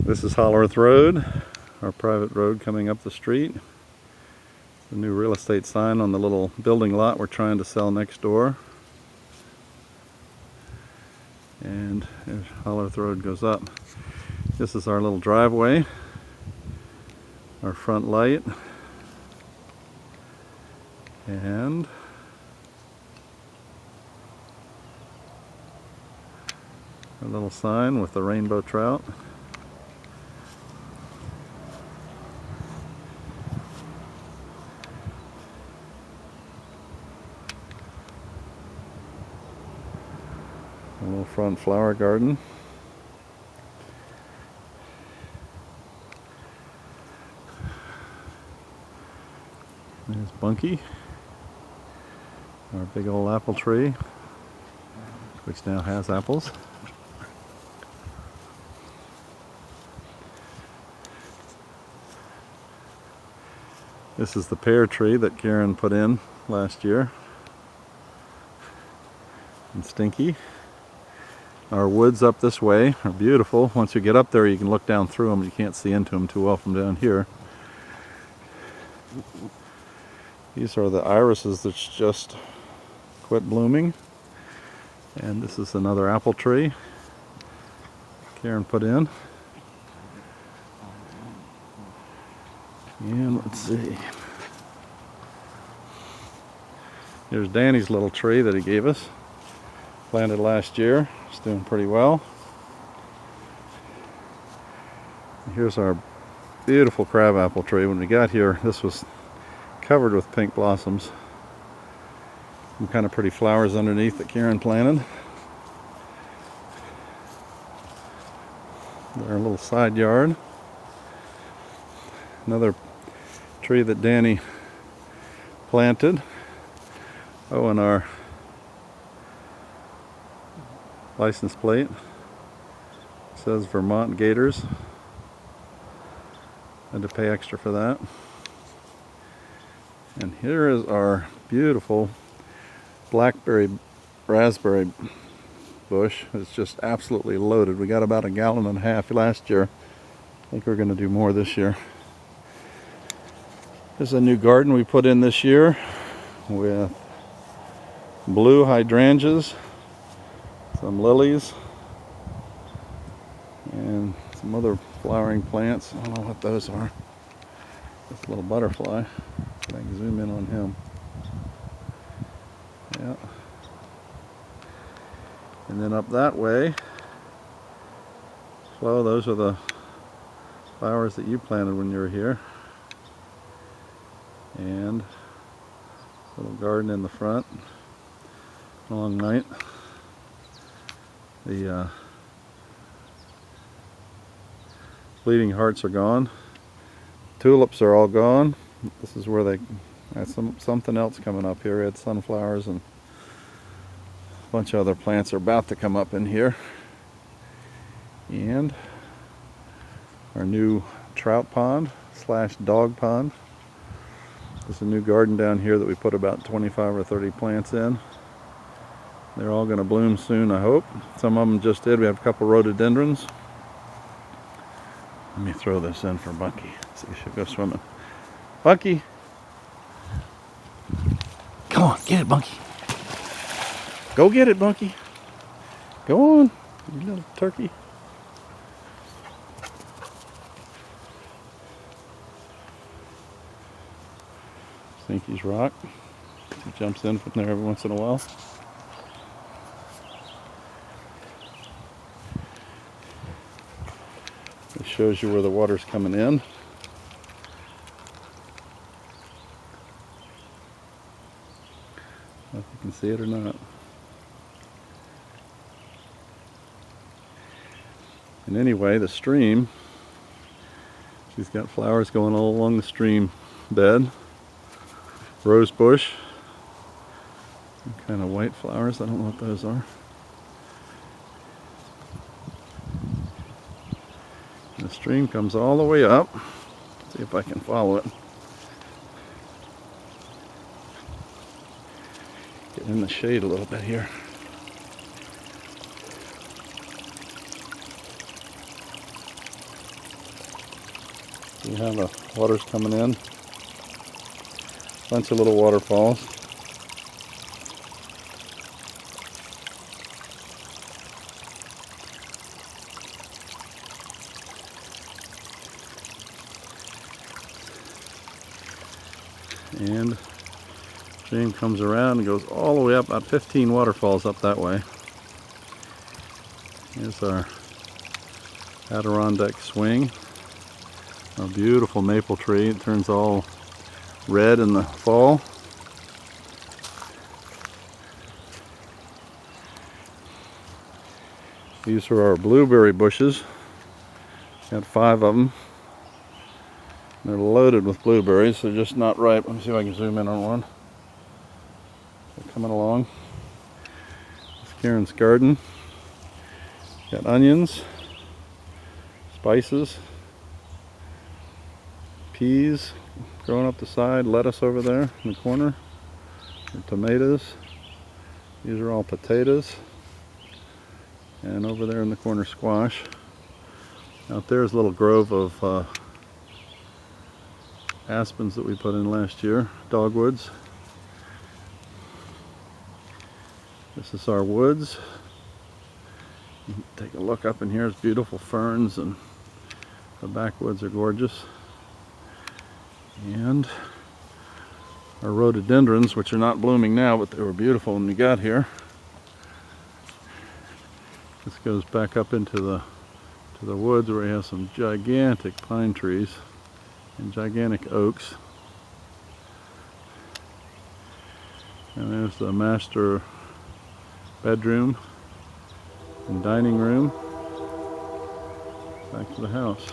This is Hollerith Road, our private road coming up the street. The new real estate sign on the little building lot we're trying to sell next door. And Hollerith Road goes up. This is our little driveway, our front light, and a little sign with the rainbow trout. A little front flower garden. There's Bunky, our big old apple tree, which now has apples. This is the pear tree that Karen put in last year. And Stinky. Our woods up this way are beautiful. Once you get up there, you can look down through them. You can't see into them too well from down here. These are the irises that's just quit blooming. And this is another apple tree Karen put in. And let's see. Here's Danny's little tree that he gave us. Planted last year. It's doing pretty well. Here's our beautiful crabapple tree. When we got here, this was covered with pink blossoms. Some kind of pretty flowers underneath that Karen planted. Our little side yard. Another tree that Danny planted. Oh, and our license plate says Vermont Gators. Had to pay extra for that. And here is our beautiful blackberry raspberry bush. It's just absolutely loaded. We got about 1.5 gallons last year. I think we're going to do more this year. There's a new garden we put in this year with blue hydrangeas, some lilies, and some other flowering plants. I don't know what those are. This little butterfly. I can zoom in on him. Yeah. And then up that way, Flo, those are the flowers that you planted when you were here. And a little garden in the front. Long night. The bleeding hearts are gone. Tulips are all gone. This is where they had something else coming up here. We had sunflowers and a bunch of other plants are about to come up in here. And our new trout pond / dog pond. There's a new garden down here that we put about 25 or 30 plants in. They're all going to bloom soon, I hope. Some of them just did. We have a couple rhododendrons. Let me throw this in for Bunky. See if she'll go swimming. Bunky! Come on, get it, Bunky. Go get it, Bunky. Go on, you little turkey. Stinky's rock. He jumps in from there every once in a while. This shows you where the water's coming in. I don't know if you can see it or not. And anyway, the stream, she's got flowers going all along the stream bed. Rose bush. Some kind of white flowers, I don't know what those are. The stream comes all the way up. See if I can follow it. Get in the shade a little bit here. See how the water's coming in? Bunch of little waterfalls. And stream comes around and goes all the way up, about 15 waterfalls up that way. Here's our Adirondack swing. A beautiful maple tree. It turns all red in the fall. These are our blueberry bushes. Got 5 of them. They're loaded with blueberries. They're just not ripe. Let me see if I can zoom in on one. They're coming along. It's Karen's garden. Got onions, spices, peas growing up the side, lettuce over there in the corner, and tomatoes. These are all potatoes. And over there in the corner, squash. Out there's a little grove of aspens that we put in last year, dogwoods. This is our woods. You can take a look up in here. It's beautiful ferns, and the backwoods are gorgeous. And our rhododendrons, which are not blooming now, but they were beautiful when we got here. This goes back up into the woods where we have some gigantic pine trees and gigantic oaks. And there's the master bedroom and dining room. Back to the house.